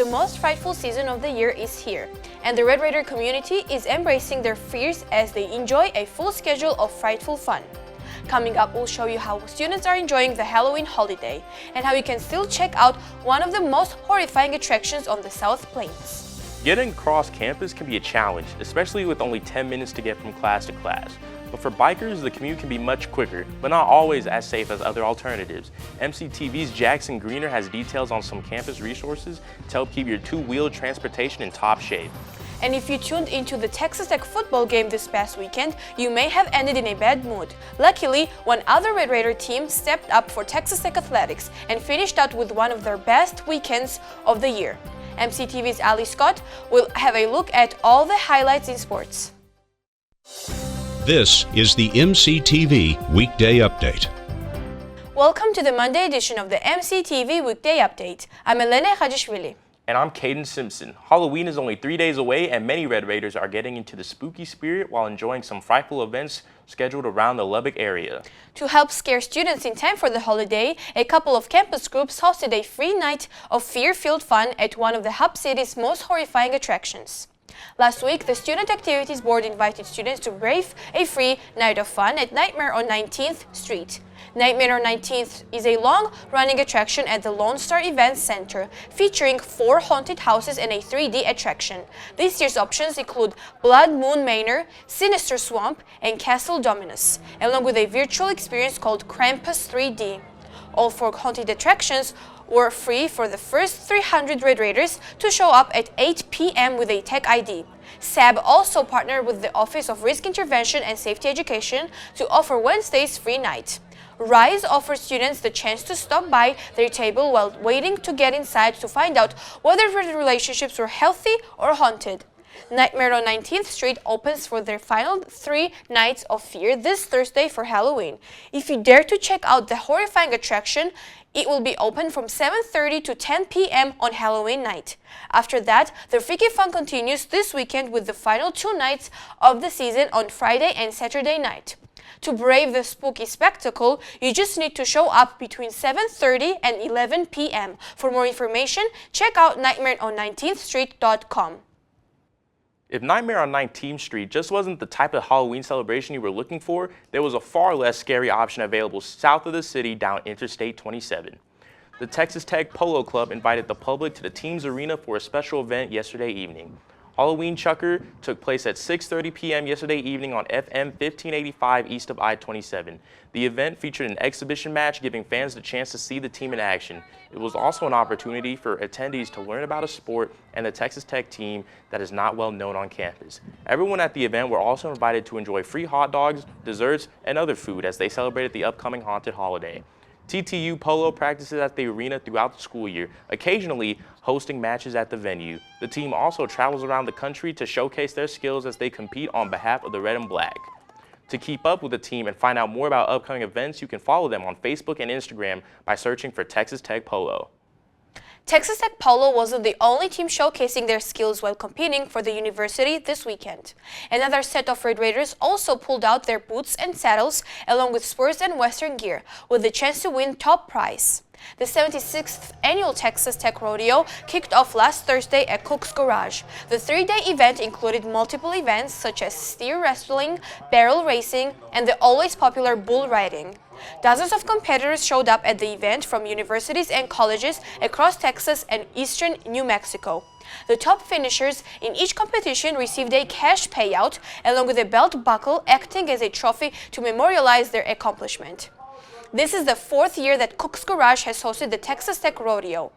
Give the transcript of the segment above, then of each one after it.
The most frightful season of the year is here, and the Red Raider community is embracing their fears as they enjoy a full schedule of frightful fun. Coming up, we'll show you how students are enjoying the Halloween holiday and how you can still check out one of the most horrifying attractions on the South Plains. Getting across campus can be a challenge, especially with only 10 minutes to get from class to class. But for bikers, the commute can be much quicker, but not always as safe as other alternatives. MCTV's Jackson Greener has details on some campus resources to help keep your two-wheeled transportation in top shape. And if you tuned into the Texas Tech football game this past weekend, you may have ended in a bad mood. Luckily, one other Red Raider team stepped up for Texas Tech athletics and finished out with one of their best weekends of the year. MCTV's Allie Scott will have a look at all the highlights in sports. This is the MCTV Weekday Update. Welcome to the Monday edition of the MCTV Weekday Update. I'm Elene Khajishvili. And I'm Caden Simpson. Halloween is only 3 days away, and many Red Raiders are getting into the spooky spirit while enjoying some frightful events scheduled around the Lubbock area. To help scare students in time for the holiday, a couple of campus groups hosted a free night of fear-filled fun at one of the Hub City's most horrifying attractions. Last week, the Student Activities Board invited students to brave a free night of fun at Nightmare on 19th Street. Nightmare on 19th is a long-running attraction at the Lone Star Events Center, featuring 4 haunted houses and a 3D attraction. This year's options include Blood Moon Manor, Sinister Swamp, and Castle Dominus, along with a virtual experience called Krampus 3D. All 4 haunted attractions were free for the first 300 Red Raiders to show up at 8 p.m. with a tech ID. SAB also partnered with the Office of Risk Intervention and Safety Education to offer Wednesday's free night. RISE offers students the chance to stop by their table while waiting to get inside to find out whether the relationships were healthy or haunted. Nightmare on 19th Street opens for their final 3 nights of fear this Thursday for Halloween. If you dare to check out the horrifying attraction, it will be open from 7:30 to 10 p.m. on Halloween night. After that, the freaky fun continues this weekend with the final 2 nights of the season on Friday and Saturday night. To brave the spooky spectacle, you just need to show up between 7:30 and 11 p.m. For more information, check out nightmareon19thstreet.com. If Nightmare on 19th Street just wasn't the type of Halloween celebration you were looking for, there was a far less scary option available south of the city down Interstate 27. The Texas Tech Polo Club invited the public to the team's arena for a special event yesterday evening. Halloween Chucker took place at 6:30 p.m. yesterday evening on FM 1585 east of I-27. The event featured an exhibition match giving fans the chance to see the team in action. It was also an opportunity for attendees to learn about a sport and the Texas Tech team that is not well known on campus. Everyone at the event were also invited to enjoy free hot dogs, desserts, and other food as they celebrated the upcoming haunted holiday. TTU Polo practices at the arena throughout the school year, occasionally hosting matches at the venue. The team also travels around the country to showcase their skills as they compete on behalf of the Red and Black. To keep up with the team and find out more about upcoming events, you can follow them on Facebook and Instagram by searching for Texas Tech Polo. Texas Tech Polo wasn't the only team showcasing their skills while competing for the university this weekend. Another set of Red Raiders also pulled out their boots and saddles along with spurs and western gear with the chance to win top prize. The 76th annual Texas Tech Rodeo kicked off last Thursday at Cook's Garage. The 3-day event included multiple events such as steer wrestling, barrel racing, and the always popular bull riding. Dozens of competitors showed up at the event from universities and colleges across Texas and eastern New Mexico. The top finishers in each competition received a cash payout along with a belt buckle acting as a trophy to memorialize their accomplishment. This is the 4th year that Cook's Garage has hosted the Texas Tech Rodeo.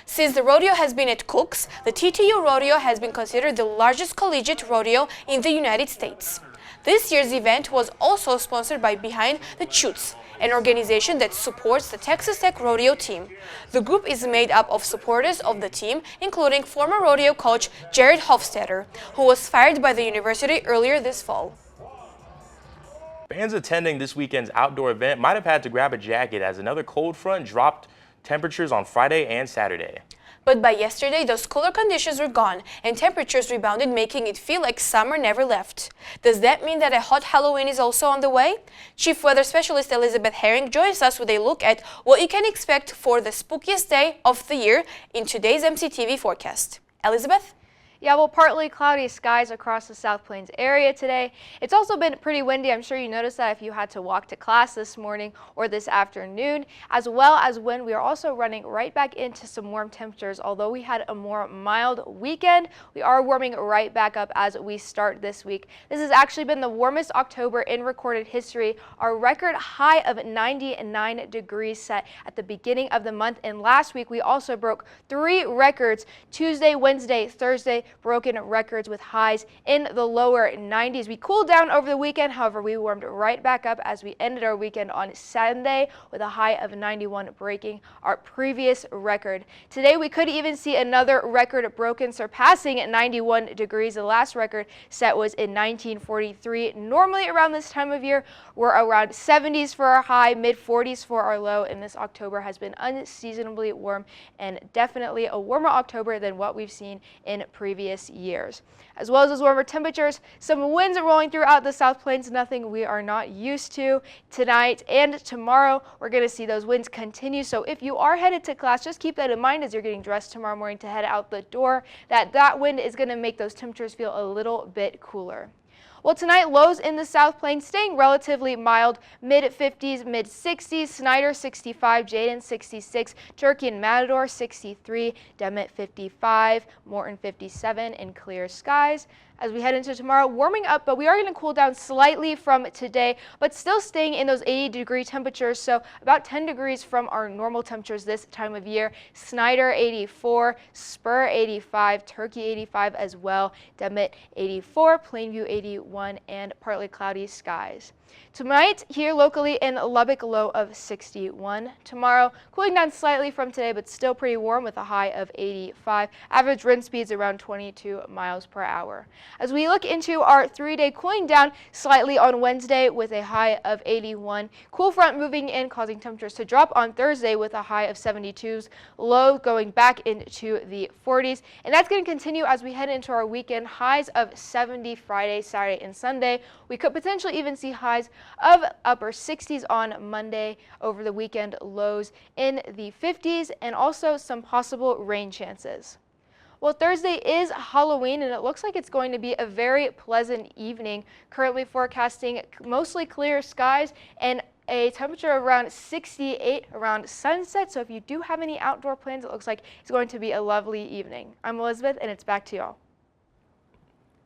Since the rodeo has been at Cook's, the TTU Rodeo has been considered the largest collegiate rodeo in the United States. This year's event was also sponsored by Behind the Chutes, an organization that supports the Texas Tech Rodeo team. The group is made up of supporters of the team, including former rodeo coach Jared Hofstetter, who was fired by the university earlier this fall. Fans attending this weekend's outdoor event might have had to grab a jacket as another cold front dropped temperatures on Friday and Saturday. But by yesterday, those cooler conditions were gone and temperatures rebounded, making it feel like summer never left. Does that mean that a hot Halloween is also on the way? Chief Weather Specialist Elisabeth Herring joins us with a look at what you can expect for the spookiest day of the year in today's MCTV forecast. Elisabeth? Yeah, well, partly cloudy skies across the South Plains area today. It's also been pretty windy. I'm sure you noticed that if you had to walk to class this morning or this afternoon, as well as wind. We are also running right back into some warm temperatures. Although we had a more mild weekend, we are warming right back up as we start this week. This has actually been the warmest October in recorded history. Our record high of 99 degrees set at the beginning of the month. And last week, we also broke 3 records: Tuesday, Wednesday, Thursday, broken records with highs in the lower 90s. We cooled down over the weekend. However, we warmed right back up as we ended our weekend on Sunday with a high of 91, breaking our previous record. Today, we could even see another record broken, surpassing 91 degrees. The last record set was in 1943. Normally around this time of year, we're around 70s for our high, mid 40s for our low, and this October has been unseasonably warm and definitely a warmer October than what we've seen in previous years. As well as those warmer temperatures, some winds are rolling throughout the South Plains, nothing we are not used to. Tonight and tomorrow, we're going to see those winds continue. So if you are headed to class, just keep that in mind as you're getting dressed tomorrow morning to head out the door, that wind is going to make those temperatures feel a little bit cooler. Well, tonight, lows in the South Plains staying relatively mild, mid-50s, mid-60s, Snyder 65, Caden 66, Turkey and Matador 63, Demet 55, Morton 57, and clear skies. As we head into tomorrow, warming up, but we are going to cool down slightly from today, but still staying in those 80-degree temperatures, so about 10 degrees from our normal temperatures this time of year. Snyder 84, Spur 85, Turkey 85 as well, Demet 84, Plainview 81, and partly cloudy skies. Tonight, here locally in Lubbock, low of 61. Tomorrow, cooling down slightly from today, but still pretty warm with a high of 85. Average wind speeds around 22 miles per hour. As we look into our 3-day cooling down slightly on Wednesday with a high of 81. Cool front moving in, causing temperatures to drop on Thursday with a high of 72s. Low going back into the 40s. And that's going to continue as we head into our weekend. Highs of 70 Friday, Saturday, and Sunday. We could potentially even see highs of upper 60s on Monday. Over the weekend, lows in the 50s and also some possible rain chances. Well, Thursday is Halloween, and it looks like it's going to be a very pleasant evening. Currently forecasting mostly clear skies and a temperature around 68 around sunset. So if you do have any outdoor plans, it looks like it's going to be a lovely evening. I'm Elizabeth, and it's back to y'all.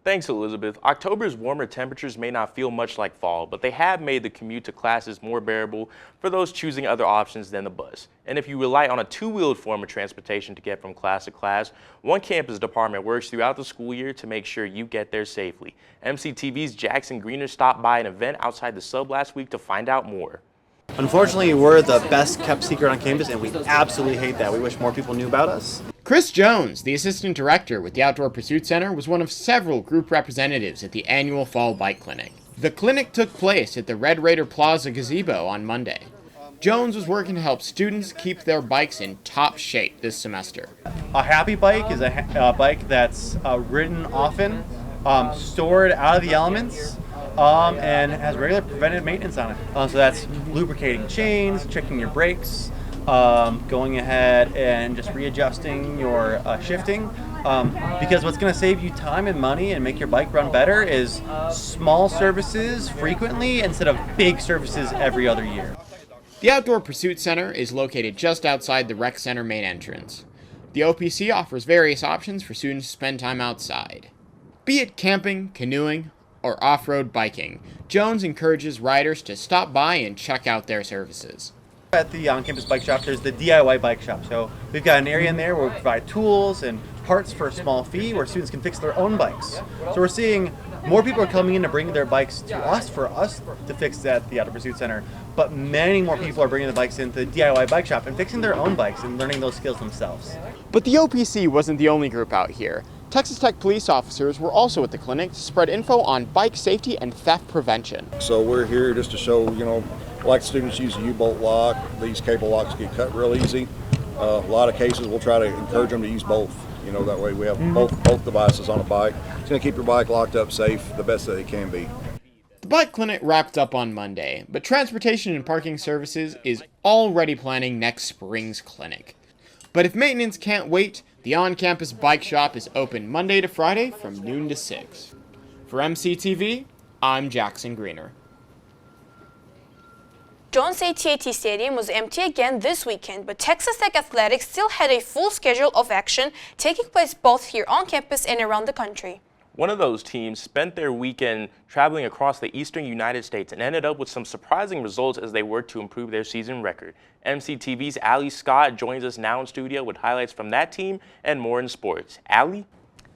Thanks, Elizabeth. October's warmer temperatures may not feel much like fall, but they have made the commute to classes more bearable for those choosing other options than the bus. And if you rely on a two-wheeled form of transportation to get from class to class, one campus department works throughout the school year to make sure you get there safely. MCTV's Jackson Greener stopped by an event outside the sub last week to find out more. Unfortunately, we're the best kept secret on campus, and we absolutely hate that. We wish more people knew about us. Chris Jones, the assistant director with the Outdoor Pursuit Center, was one of several group representatives at the annual Fall Bike Clinic. The clinic took place at the Red Raider Plaza gazebo on Monday. Jones was working to help students keep their bikes in top shape this semester. A happy bike is a bike that's ridden often, stored out of the elements, and has regular preventive maintenance on it. So that's lubricating chains, checking your brakes, going ahead and just readjusting your shifting. Because what's going to save you time and money and make your bike run better is small services frequently instead of big services every other year. The Outdoor Pursuit Center is located just outside the rec center main entrance. The OPC offers various options for students to spend time outside. Be it camping, canoeing, or off-road biking, Jones encourages riders to stop by and check out their services. At the on-campus bike shop, there's the DIY bike shop. So we've got an area in there where we provide tools and parts for a small fee where students can fix their own bikes. So we're seeing more people are coming in to bring their bikes to us for us to fix at the Outdoor Pursuit Center, but many more people are bringing the bikes into the DIY bike shop and fixing their own bikes and learning those skills themselves. But the OPC wasn't the only group out here. Texas Tech police officers were also at the clinic to spread info on bike safety and theft prevention. So we're here just to show, like students use a U-bolt lock, these cable locks get cut real easy. A lot of cases we'll try to encourage them to use both. You know, that way we have both devices on a bike. It's going to keep your bike locked up safe the best that it can be. The bike clinic wrapped up on Monday, but Transportation and Parking Services is already planning next spring's clinic. But if maintenance can't wait, the on-campus bike shop is open Monday to Friday from noon to 6. For MCTV, I'm Jackson Greener. Jones AT&T Stadium was empty again this weekend, but Texas Tech Athletics still had a full schedule of action taking place both here on campus and around the country. One of those teams spent their weekend traveling across the eastern United States and ended up with some surprising results as they worked to improve their season record. MCTV's Allie Scott joins us now in studio with highlights from that team and more in sports. Allie?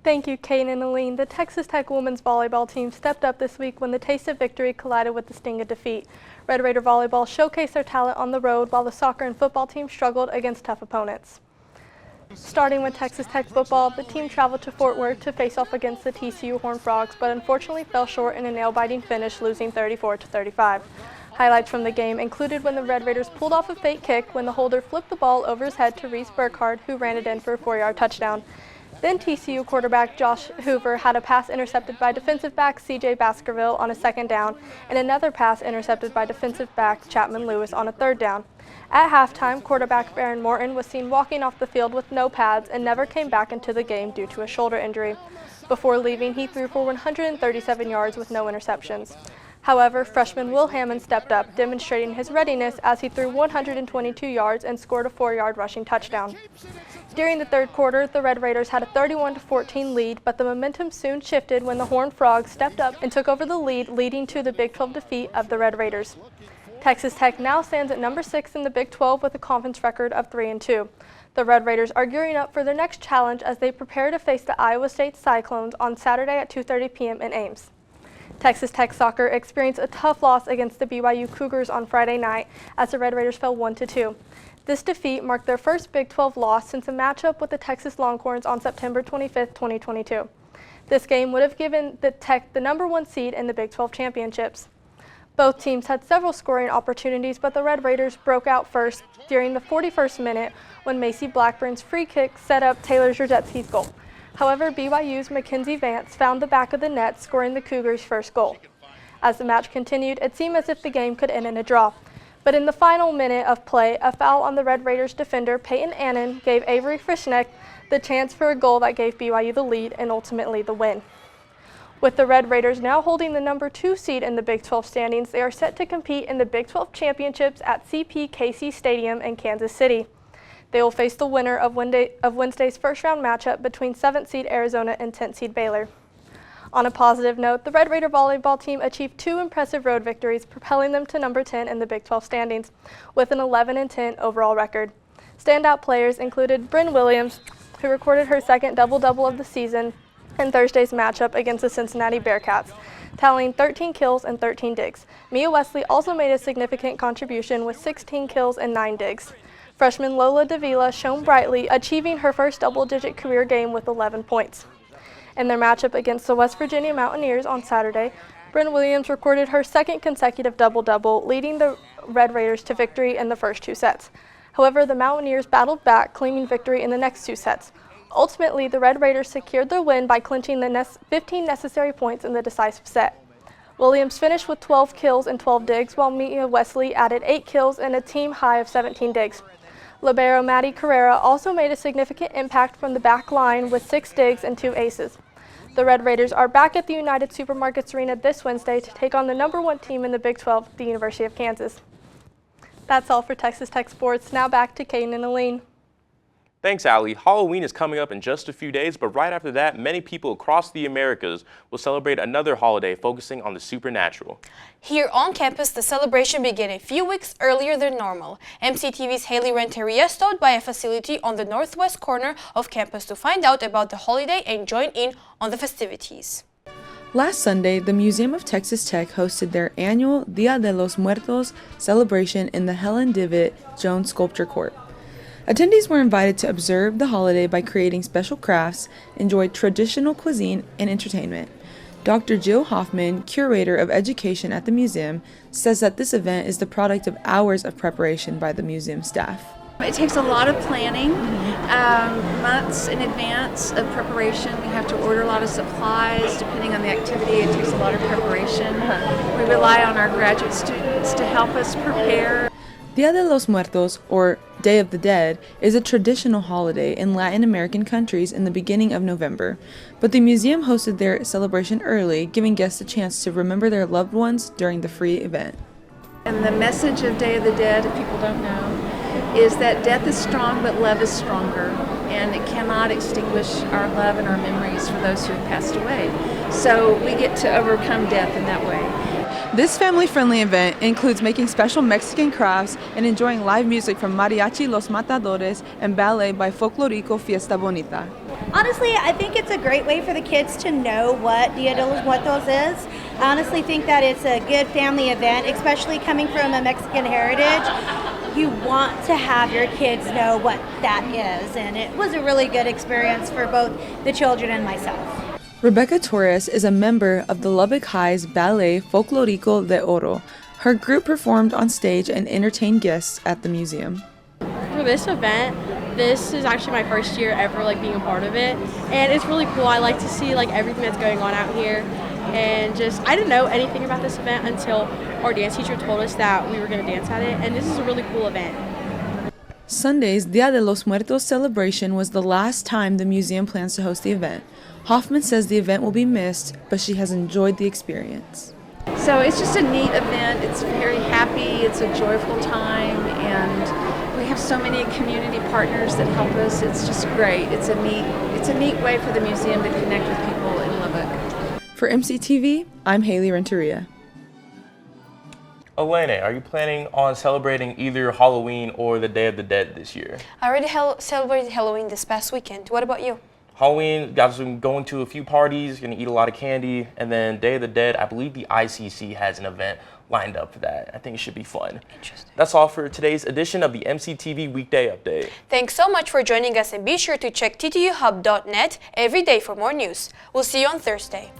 Thank you, Caden and Elene. The Texas Tech women's volleyball team stepped up this week when the taste of victory collided with the sting of defeat. Red Raider volleyball showcased their talent on the road while the soccer and football teams struggled against tough opponents. Starting with Texas Tech football, the team traveled to Fort Worth to face off against the TCU Horned Frogs, but unfortunately fell short in a nail-biting finish, losing 34-35. Highlights from the game included when the Red Raiders pulled off a fake kick when the holder flipped the ball over his head to Reese Burkhardt, who ran it in for a 4-yard touchdown. Then TCU quarterback Josh Hoover had a pass intercepted by defensive back CJ Baskerville on a 2nd down, and another pass intercepted by defensive back Chapman Lewis on a 3rd down. At halftime, quarterback Baron Morton was seen walking off the field with no pads and never came back into the game due to a shoulder injury. Before leaving, he threw for 137 yards with no interceptions. However, freshman Will Hammond stepped up, demonstrating his readiness as he threw 122 yards and scored a 4-yard rushing touchdown. During the 3rd quarter, the Red Raiders had a 31-14 lead, but the momentum soon shifted when the Horned Frogs stepped up and took over the lead, leading to the Big 12 defeat of the Red Raiders. Texas Tech now stands at number 6 in the Big 12 with a conference record of 3-2. The Red Raiders are gearing up for their next challenge as they prepare to face the Iowa State Cyclones on Saturday at 2:30 p.m. in Ames. Texas Tech soccer experienced a tough loss against the BYU Cougars on Friday night as the Red Raiders fell 1-2. This defeat marked their first Big 12 loss since a matchup with the Texas Longhorns on September 25, 2022. This game would have given the Tech the number 1 seed in the Big 12 championships. Both teams had several scoring opportunities, but the Red Raiders broke out first during the 41st minute when Macy Blackburn's free kick set up Taylor Zerzetski's goal. However, BYU's Mackenzie Vance found the back of the net, scoring the Cougars' first goal. As the match continued, it seemed as if the game could end in a draw. But in the final minute of play, a foul on the Red Raiders defender, Peyton Annan, gave Avery Frischneck the chance for a goal that gave BYU the lead and ultimately the win. With the Red Raiders now holding the number 2 seed in the Big 12 standings, they are set to compete in the Big 12 championships at CPKC Stadium in Kansas City. They will face the winner of Wednesday's first-round matchup between 7th seed Arizona and 10th seed Baylor. On a positive note, the Red Raider volleyball team achieved 2 impressive road victories, propelling them to number 10 in the Big 12 standings, with an 11-10 overall record. Standout players included Bryn Williams, who recorded her 2nd double-double of the season in Thursday's matchup against the Cincinnati Bearcats, tallying 13 kills and 13 digs. Mia Wesley also made a significant contribution with 16 kills and 9 digs. Freshman Lola Davila shone brightly, achieving her first double-digit career game with 11 points. In their matchup against the West Virginia Mountaineers on Saturday, Bryn Williams recorded her 2nd consecutive double-double, leading the Red Raiders to victory in the first 2 sets. However, the Mountaineers battled back, claiming victory in the next 2 sets. Ultimately, the Red Raiders secured their win by clinching the 15 necessary points in the decisive set. Williams finished with 12 kills and 12 digs, while Mia Wesley added 8 kills and a team high of 17 digs. Libero Maddie Carrera also made a significant impact from the back line with 6 digs and 2 aces. The Red Raiders are back at the United Supermarkets Arena this Wednesday to take on the number 1 team in the Big 12, the University of Kansas. That's all for Texas Tech Sports. Now back to Caden and Elene. Thanks, Allie. Halloween is coming up in just a few days, but right after that, many people across the Americas will celebrate another holiday focusing on the supernatural. Here on campus, the celebration began a few weeks earlier than normal. MCTV's Haley Renteria stopped by a facility on the northwest corner of campus to find out about the holiday and join in on the festivities. Last Sunday, the Museum of Texas Tech hosted their annual Dia de los Muertos celebration in the Helen Divot Jones Sculpture Court. Attendees were invited to observe the holiday by creating special crafts, enjoy traditional cuisine, and entertainment. Dr. Jill Hoffman, curator of education at the museum, says that this event is the product of hours of preparation by the museum staff. It takes a lot of planning, months in advance of preparation. We have to order a lot of supplies. Depending on the activity, it takes a lot of preparation. We rely on our graduate students to help us prepare. Dia de los Muertos, or Day of the Dead, is a traditional holiday in Latin American countries in the beginning of November, but the museum hosted their celebration early, giving guests a chance to remember their loved ones during the free event. And the message of Day of the Dead, if people don't know, is that death is strong, but love is stronger, and it cannot extinguish our love and our memories for those who have passed away. So we get to overcome death in that way. This family-friendly event includes making special Mexican crafts and enjoying live music from Mariachi Los Matadores and ballet by Folklorico Fiesta Bonita. Honestly, I think it's a great way for the kids to know what Dia de los Muertos is. I honestly think that it's a good family event, especially coming from a Mexican heritage. You want to have your kids know what that is, and it was a really good experience for both the children and myself. Rebecca Torres is a member of the Lubbock High's ballet Folklorico de Oro. Her group performed on stage and entertained guests at the museum. For this event, this is actually my first year ever being a part of it, and it's really cool. I like to see everything that's going on out here, and I didn't know anything about this event until our dance teacher told us that we were going to dance at it, and this is a really cool event. Sunday's Dia de los Muertos celebration was the last time the museum plans to host the event. Hoffman says the event will be missed, but she has enjoyed the experience. So it's just a neat event. It's very happy. It's a joyful time, and we have so many community partners that help us. It's just great. It's a neat way for the museum to connect with people in Lubbock. For MCTV, I'm Haley Renteria. Elene, are you planning on celebrating either Halloween or the Day of the Dead this year? I already celebrated Halloween this past weekend. What about you? Halloween, got some going to a few parties, gonna eat a lot of candy, and then Day of the Dead, I believe the ICC has an event lined up for that. I think it should be fun. Interesting. That's all for today's edition of the MCTV Weekday Update. Thanks so much for joining us, and be sure to check ttuhub.net every day for more news. We'll see you on Thursday.